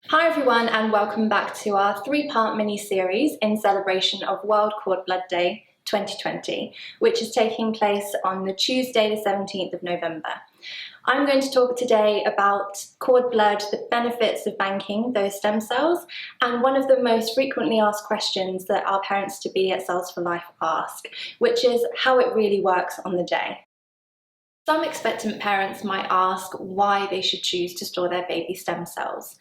Hi everyone, and welcome back to our three-part mini-series in celebration of World Cord Blood Day 2020, which is taking place on the Tuesday the 17th of November. I'm going to talk today about cord blood, the benefits of banking those stem cells, and one of the most frequently asked questions that our parents-to-be at Cells for Life ask, which is how it really works on the day. Some expectant parents might ask why they should choose to store their baby stem cells.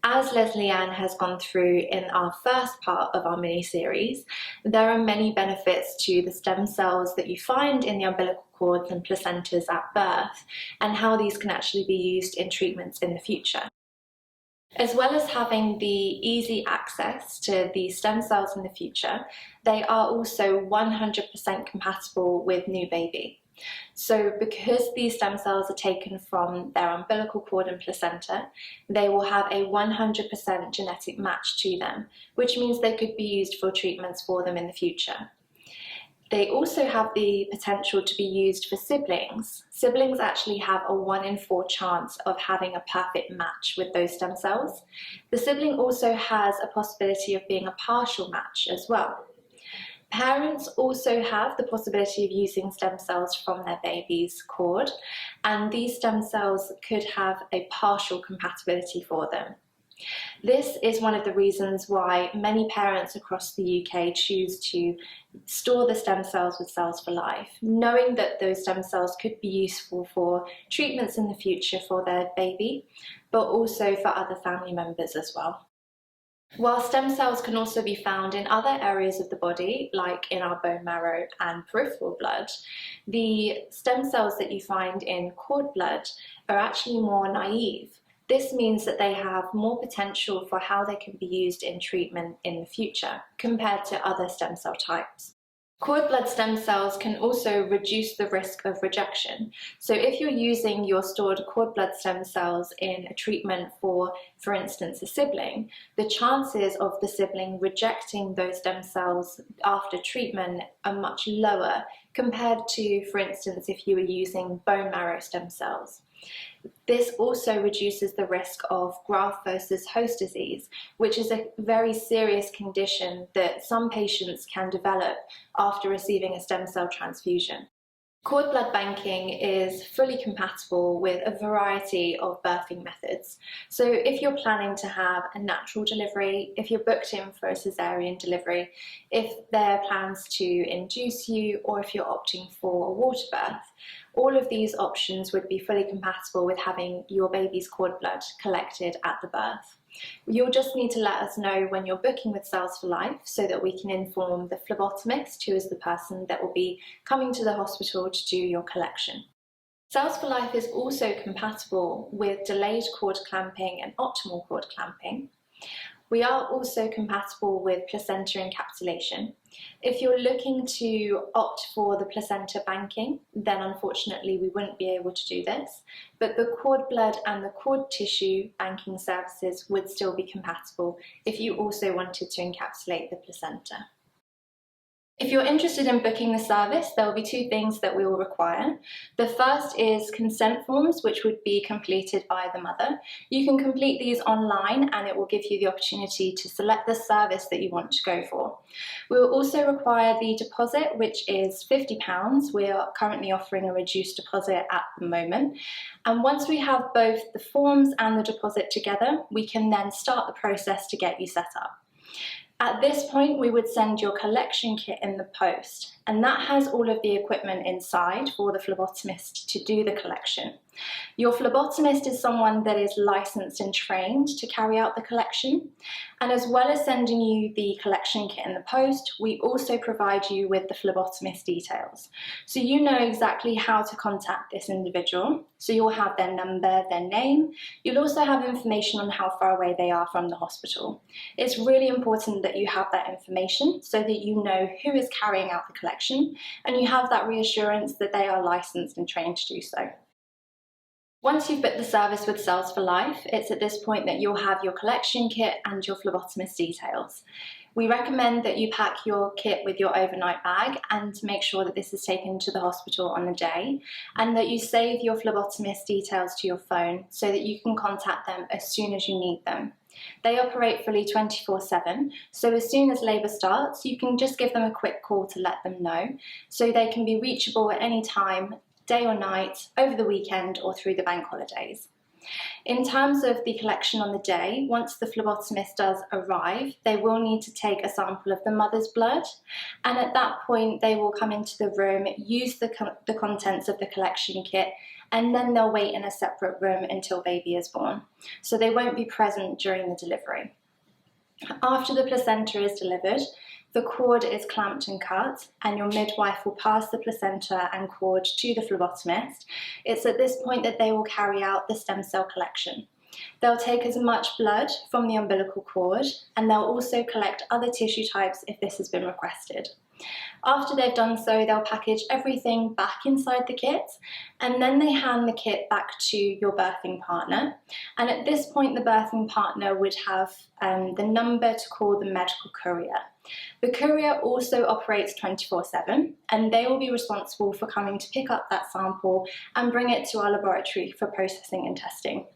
As Leslie Ann has gone through in our first part of our mini-series, there are many benefits to the stem cells that you find in the umbilical cords and placentas at birth, and how these can actually be used in treatments in the future. As well as having the easy access to these stem cells in the future, they are also 100% compatible with new baby. So because these stem cells are taken from their umbilical cord and placenta, they will have a 100% genetic match to them, which means they could be used for treatments for them in the future. They also have the potential to be used for siblings. Siblings actually have a 1 in 4 chance of having a perfect match with those stem cells. The sibling also has a possibility of being a partial match as well. Parents also have the possibility of using stem cells from their baby's cord, and these stem cells could have a partial compatibility for them. This is one of the reasons why many parents across the UK choose to store the stem cells with Cells for Life, knowing that those stem cells could be useful for treatments in the future for their baby, but also for other family members as well. While stem cells can also be found in other areas of the body, like in our bone marrow and peripheral blood, the stem cells that you find in cord blood are actually more naive. This means that they have more potential for how they can be used in treatment in the future compared to other stem cell types. Cord blood stem cells can also reduce the risk of rejection. So if you're using your stored cord blood stem cells in a treatment for instance, a sibling, the chances of the sibling rejecting those stem cells after treatment are much lower compared to, for instance, if you were using bone marrow stem cells. This also reduces the risk of graft versus host disease, which is a very serious condition that some patients can develop after receiving a stem cell transfusion. Cord blood banking is fully compatible with a variety of birthing methods. So if you're planning to have a natural delivery, if you're booked in for a cesarean delivery, if there are plans to induce you, or if you're opting for a water birth, all of these options would be fully compatible with having your baby's cord blood collected at the birth. You'll just need to let us know when you're booking with Cells for Life so that we can inform the phlebotomist, who is the person that will be coming to the hospital to do your collection. Cells for Life is also compatible with delayed cord clamping and optimal cord clamping. We are also compatible with placenta encapsulation. If you're looking to opt for the placenta banking, then unfortunately we wouldn't be able to do this, but the cord blood and the cord tissue banking services would still be compatible if you also wanted to encapsulate the placenta. If you're interested in booking the service, there will be 2 things that we will require. The first is consent forms, which would be completed by the mother. You can complete these online and it will give you the opportunity to select the service that you want to go for. We will also require the deposit, which is £50. We are currently offering a reduced deposit at the moment. And once we have both the forms and the deposit together, we can then start the process to get you set up. At this point, we would send your collection kit in the post, and that has all of the equipment inside for the phlebotomist to do the collection. Your phlebotomist is someone that is licensed and trained to carry out the collection, and as well as sending you the collection kit in the post, we also provide you with the phlebotomist details. So you know exactly how to contact this individual. So you'll have their number, their name. You'll also have information on how far away they are from the hospital. It's really important that you have that information so that you know who is carrying out the collection, and you have that reassurance that they are licensed and trained to do so. Once you've booked the service with Cells for Life, it's at this point that you'll have your collection kit and your phlebotomist details. We recommend that you pack your kit with your overnight bag and make sure that this is taken to the hospital on the day, and that you save your phlebotomist details to your phone so that you can contact them as soon as you need them. They operate fully 24/7, so as soon as labour starts, you can just give them a quick call to let them know, so they can be reachable at any time, day or night, over the weekend or through the bank holidays. In terms of the collection on the day, once the phlebotomist does arrive, they will need to take a sample of the mother's blood, and at that point they will come into the room, use the contents of the collection kit, and then they'll wait in a separate room until baby is born. So they won't be present during the delivery. After the placenta is delivered, the cord is clamped and cut, and your midwife will pass the placenta and cord to the phlebotomist. It's at this point that they will carry out the stem cell collection. They'll take as much blood from the umbilical cord, and they'll also collect other tissue types if this has been requested. After they've done so, they'll package everything back inside the kit, and then they hand the kit back to your birthing partner. And at this point, the birthing partner would have the number to call the medical courier. The courier also operates 24/7, and they will be responsible for coming to pick up that sample and bring it to our laboratory for processing and testing.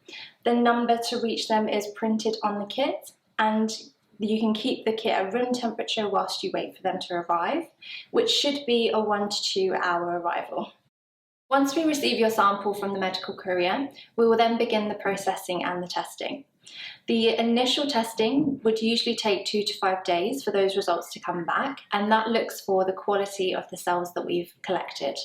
The number to reach them is printed on the kit, and you can keep the kit at room temperature whilst you wait for them to arrive, which should be a 1 to 2 hour arrival. Once we receive your sample from the medical courier, we will then begin the processing and the testing. The initial testing would usually take 2 to 5 days for those results to come back, and that looks for the quality of the cells that we've collected.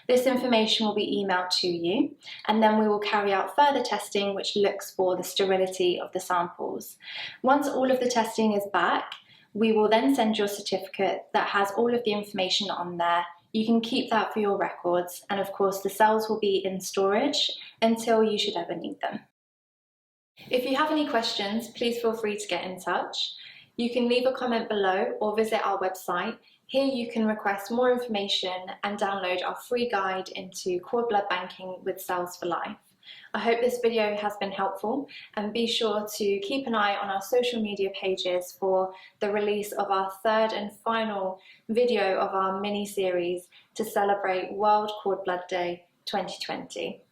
This information will be emailed to you, and then we will carry out further testing which looks for the sterility of the samples. Once all of the testing is back, we will then send your certificate that has all of the information on there. You can keep that for your records, and of course the cells will be in storage until you should ever need them. If you have any questions, please feel free to get in touch. You can leave a comment below or visit our website. Here you can request more information and download our free guide into cord blood banking with Cells for Life. I hope this video has been helpful, and be sure to keep an eye on our social media pages for the release of our third and final video of our mini-series to celebrate World Cord Blood Day 2020.